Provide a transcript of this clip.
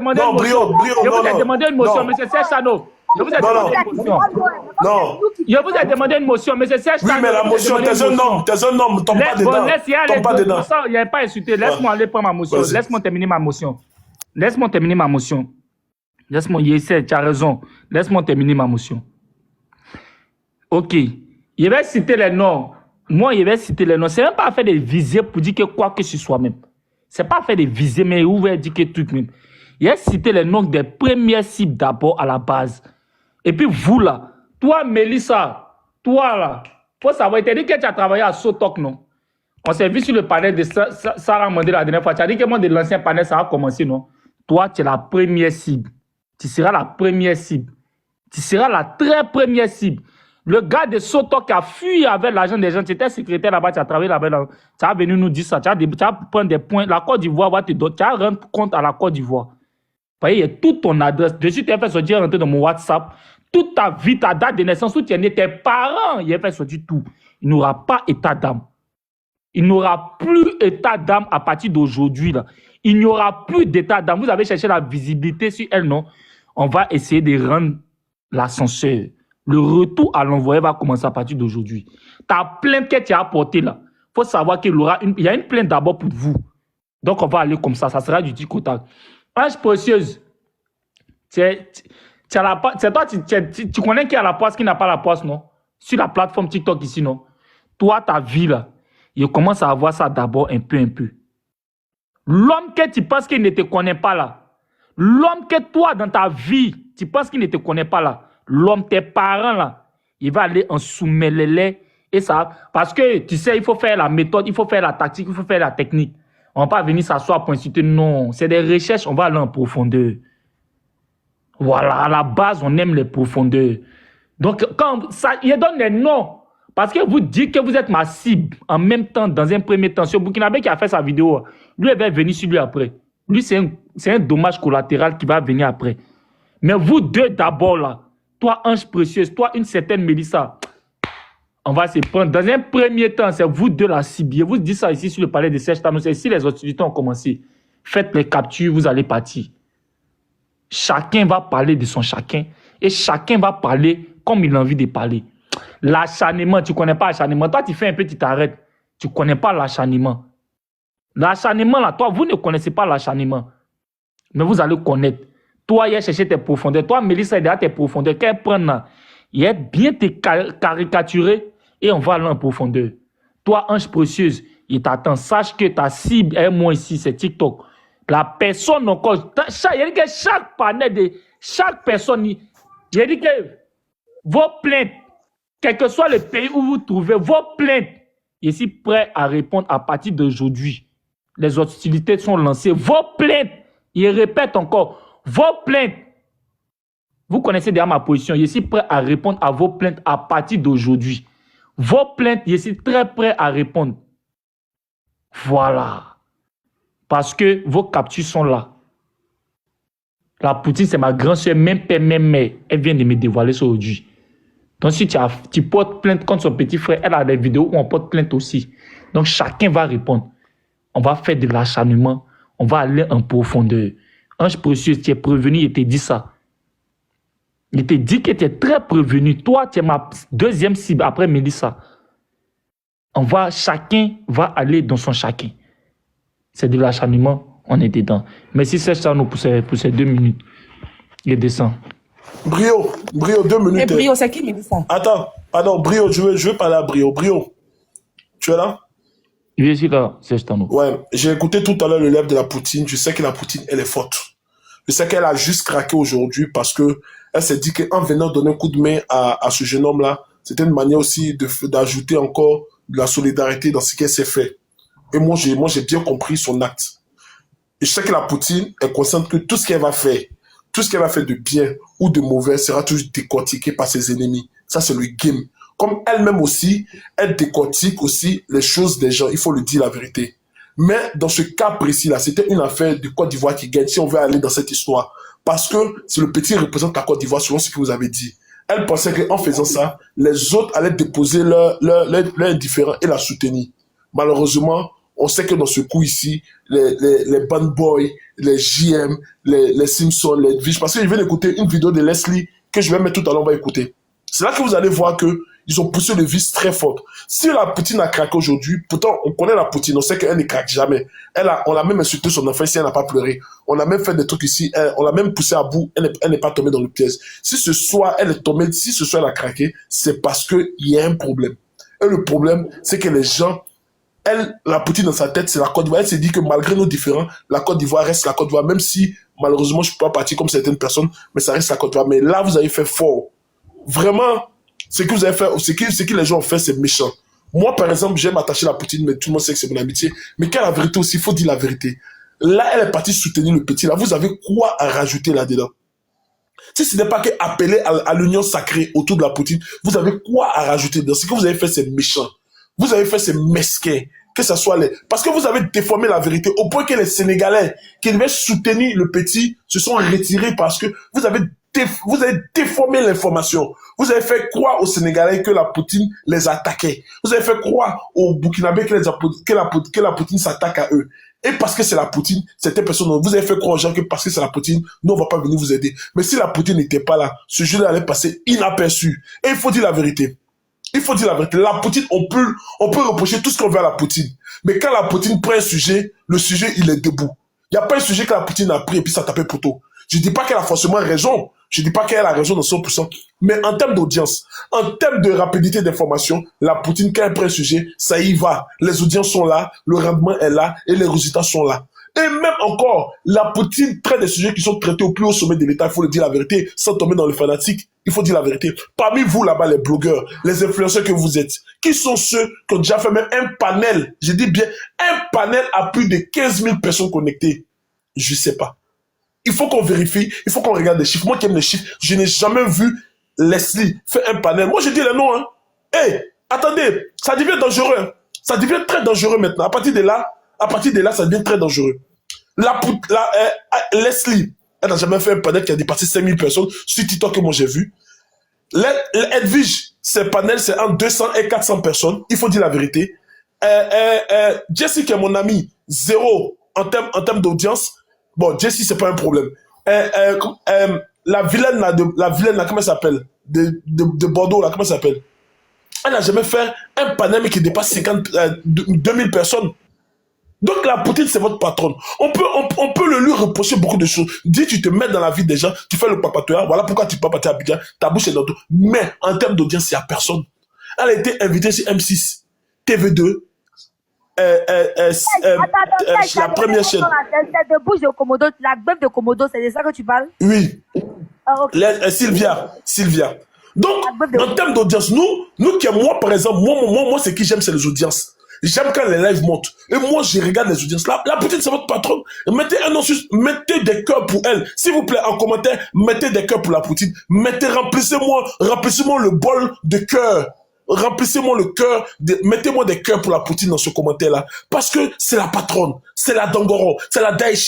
demandé Non, une motion. Brio, Je vous ai non, demandé une motion, non. monsieur Serge Tano. Je vous ai demandé une motion. Non. Je vous ai demandé une motion, monsieur Serge Tano. Oui, mais la motion, t'es un homme, tombe pas dedans. Bon, laisse y aller. Tombe pas dedans. Il n'y a pas insulté. Laisse-moi aller prendre ma motion. Laisse-moi terminer ma motion. Laisse-moi terminer ma motion. Laisse-moi, Yessé, tu as raison. Laisse-moi terminer ma motion. Ok. Je vais citer les noms. Moi, je vais citer les noms. C'est même pas faire des visées pour dire que quoi que ce soit même. C'est pas faire des visées, mais où va dire que tout même. Je vais citer les noms des premières cibles d'abord à la base. Et puis vous là, toi Mélissa, toi là, faut savoir, tu as dit que tu as travaillé à Sotok, non? On s'est vu sur le panel de Sarah Mandé la dernière fois. Tu as dit que moi de l'ancien panel, ça a commencé, non? Toi, tu es la première cible. Tu seras la première cible. Tu seras la très première cible. Le gars de Soto qui a fui avec l'argent des gens, tu étais secrétaire là-bas, tu as travaillé là-bas, tu as venu nous dire ça, tu as prendre des points. La Côte d'Ivoire va te donner, tu as rendre compte à la Côte d'Ivoire. Vous voyez, il y a toute ton adresse. Dessus, tu as fait sortir, rentrer dans mon WhatsApp. Toute ta vie, ta date de naissance, où tu es né, tes parents, il a fait sortir tout. Il n'aura pas état d'âme. Il n'aura plus état d'âme à partir d'aujourd'hui. Il n'y aura plus d'état d'âme. Vous avez cherché la visibilité sur elle, non? On va essayer de rendre l'ascenseur. Le retour à l'envoyé va commencer à partir d'aujourd'hui. Ta plainte que tu as apportée là, il faut savoir qu'il y a une plainte d'abord pour vous. Donc on va aller comme ça sera du tic au tac. Ange précieuse, c'est toi, tu connais qui a la poisse, qui n'a pas la poisse, non? Sur la plateforme TikTok ici, non? Toi, ta vie là, il commence à avoir ça d'abord un peu. L'homme que tu penses qu'il ne te connaît pas là, l'homme que toi dans ta vie, tu penses qu'il ne te connaît pas là, l'homme, tes parents là, il va aller en soumettre et ça, parce que tu sais, il faut faire la méthode, il faut faire la tactique, il faut faire la technique. On ne va pas venir s'asseoir pour insulter, non. C'est des recherches, on va aller en profondeur. Voilà, à la base, on aime les profondeurs. Donc, quand ça, il donne des noms. Parce que vous dites que vous êtes ma cible en même temps, dans un premier temps. Sur Burkinabé qui a fait sa vidéo, lui, il va venir sur lui après. Lui, c'est un dommage collatéral qui va venir après. Mais vous deux d'abord là, toi, Ange Précieuse, toi, une certaine Mélissa, on va se prendre. Dans un premier temps, c'est vous deux la cible. Je vous dis ça ici sur le palais de Serge Tano. C'est ici les hostilités ont commencé. Faites les captures, vous allez partir. Chacun va parler de son chacun. Et chacun va parler comme il a envie de parler. L'acharnement, tu ne connais pas l'acharnement. Toi, tu fais un peu, tu t'arrêtes. Tu ne connais pas l'acharnement. L'acharnement, là, toi, vous ne connaissez pas l'acharnement. Mais vous allez connaître. Toi, il a cherché tes profondeurs. Toi, Mélissa, il a tes profondeurs. Qu'elle prenne là, il a bien te caricaturer et on va aller en profondeur. Toi, Ange Précieuse, il t'attend. Sache que ta cible est moi ici, c'est TikTok. La personne encore, il dit que chaque panel de chaque personne, il dit que vos plaintes, quel que soit le pays où vous trouvez, vos plaintes, je suis prêt à répondre à partir d'aujourd'hui. Les hostilités sont lancées. Vos plaintes, il répète encore, vos plaintes. Vous connaissez déjà ma position. Je suis prêt à répondre à vos plaintes à partir d'aujourd'hui. Vos plaintes, je suis très prêt à répondre. Voilà. Parce que vos captures sont là. La Poutine, c'est ma grand-sœur, même père, même mère. Elle vient de me dévoiler ça aujourd'hui. Donc, si tu portes plainte contre son petit frère, elle a des vidéos où on porte plainte aussi. Donc, chacun va répondre. On va faire de l'acharnement. On va aller en profondeur. Ange Précieux, tu es prévenu, il te dit ça. Il te dit que tu es très prévenu. Toi, tu es ma deuxième cible après Mélissa. Chacun va aller dans son chacun. C'est de l'acharnement, on est dedans. Merci Serge Tano pour ces 2 minutes. Il descend. Brio, 2 minutes. Et Brio, c'est qui Mélissa? Attends, pardon, Brio, je veux parler à Brio. Brio, tu es là? Je suis là, Serge Tano. Ouais, j'ai écouté tout à l'heure le live de la Poutine. Je sais que la Poutine, elle est forte. Je sais qu'elle a juste craqué aujourd'hui parce que elle s'est dit qu'en venant donner un coup de main à ce jeune homme-là, c'était une manière aussi d'ajouter encore de la solidarité dans ce qu'elle s'est fait. Et moi, j'ai bien compris son acte. Et je sais que la Poutine est consciente que tout ce qu'elle va faire de bien ou de mauvais sera toujours décortiqué par ses ennemis. Ça, c'est le game. Comme elle-même aussi, elle décortique aussi les choses des gens. Il faut le dire la vérité. Mais dans ce cas précis-là, c'était une affaire de Côte d'Ivoire qui gagne, si on veut aller dans cette histoire. Parce que c'est le petit représente la Côte d'Ivoire, selon ce que vous avez dit. Elle pensait qu'en faisant ça, les autres allaient déposer leur indifférence et la soutenir. Malheureusement, on sait que dans ce coup ici, les Band Boys, les JM, les Simpsons, les Edwige, parce que je viens d'écouter une vidéo de Leslie que je vais mettre tout à l'heure, on va écouter. C'est là que vous allez voir que ils ont poussé le vice très fort. Si la Poutine a craqué aujourd'hui, pourtant on connaît la Poutine, on sait qu'elle ne craque jamais. On a même insulté son enfant ici, elle n'a pas pleuré. On a même fait des trucs ici, on l'a même poussé à bout, elle n'est pas tombée dans le piège. Si ce soir elle est tombée, si ce soir elle a craqué, c'est parce qu'il y a un problème. Et le problème, c'est que les gens, la Poutine dans sa tête, c'est la Côte d'Ivoire. Elle s'est dit que malgré nos différends, la Côte d'Ivoire reste la Côte d'Ivoire, même si malheureusement je ne peux pas partir comme certaines personnes, mais ça reste la Côte d'Ivoire. Mais là, vous avez fait fort. Vraiment, ce que vous avez fait, ce que les gens ont fait, c'est méchant. Moi, par exemple, j'aime attacher la Poutine, mais tout le monde sait que c'est mon amitié. Mais quand la vérité aussi, il faut dire la vérité. Là, elle est partie soutenir le petit. Là, vous avez quoi à rajouter là-dedans? Si ce n'est pas qu'appeler à l'union sacrée autour de la Poutine, vous avez quoi à rajouter dedans? Ce que vous avez fait, c'est méchant. Vous avez fait, c'est mesquin. Que ce soit les... Parce que vous avez déformé la vérité au point que les Sénégalais qui devaient soutenir le petit se sont retirés parce que vous avez déformé l'information. Vous avez fait croire aux Sénégalais que la Poutine les attaquait. Vous avez fait croire aux Burkinabés que la Poutine s'attaque à eux. Et parce que c'est la Poutine, certaines personnes, vous avez fait croire aux gens que parce que c'est la Poutine, nous on va pas venir vous aider. Mais si la Poutine n'était pas là, ce jeu-là allait passer inaperçu. Et il faut dire la vérité. Il faut dire la vérité. La Poutine, on peut reprocher tout ce qu'on veut à la Poutine. Mais quand la Poutine prend un sujet, le sujet, il est debout. Il n'y a pas un sujet que la Poutine a pris et puis ça tapait poteau. Je ne dis pas qu'elle a forcément raison. Je ne dis pas qu'elle a raison dans 100%. Mais en termes d'audience, en termes de rapidité d'information, la Poutine, quand elle prend un sujet, ça y va. Les audiences sont là, le rendement est là et les résultats sont là. Et même encore, la Poutine traite des sujets qui sont traités au plus haut sommet de l'État. Il faut le dire la vérité, sans tomber dans le fanatique. Il faut dire la vérité. Parmi vous là-bas, les blogueurs, les influenceurs que vous êtes, qui sont ceux qui ont déjà fait même un panel, je dis bien, un panel à plus de 15 000 personnes connectées? Je ne sais pas. Il faut qu'on vérifie, il faut qu'on regarde les chiffres. Moi qui aime les chiffres, je n'ai jamais vu Leslie faire un panel. Moi, je dis les noms. Hein. Hey, attendez, ça devient dangereux. Hein. Ça devient très dangereux maintenant. À partir de là, ça devient très dangereux. Leslie, elle n'a jamais fait un panel qui a dépassé 5000 personnes sur TikTok que moi j'ai vu. Edwige, ses panels, c'est entre 200 et 400 personnes. Il faut dire la vérité. Jessie, qui est mon ami, zéro en termes d'audience. Bon, Jessie, c'est pas un problème. La vilaine, là, comment elle s'appelle? De Bordeaux, là, comment elle s'appelle? Elle n'a jamais fait un panel qui dépasse 2000 personnes. Donc la Poutine, c'est votre patronne. On peut le lui reprocher beaucoup de choses. Dis, tu te mets dans la vie des gens, tu fais le papateur, voilà pourquoi tu papates à Abidjan, ta bouche est dans tout. Mais en termes d'audience, il n'y a personne. Elle a été invitée sur M6, TV2, la première chaîne. C'est de bouche de Komodo, la bœuf de Komodo, c'est de ça que tu parles? Oui. Ah, okay. Sylvia. Donc, en termes d'audience, nous qui moi, par exemple, moi, ce que j'aime, c'est les audiences. J'aime quand les lives montent. Et moi, je regarde les audiences. La Poutine, c'est votre patronne. Mettez un nom, mettez des cœurs pour elle. S'il vous plaît, en commentaire, mettez des cœurs pour la Poutine. Remplissez-moi le bol de cœur. Remplissez-moi le cœur. Mettez-moi des cœurs pour la Poutine dans ce commentaire-là. Parce que c'est la patronne. C'est la Dongoro. C'est la Daesh.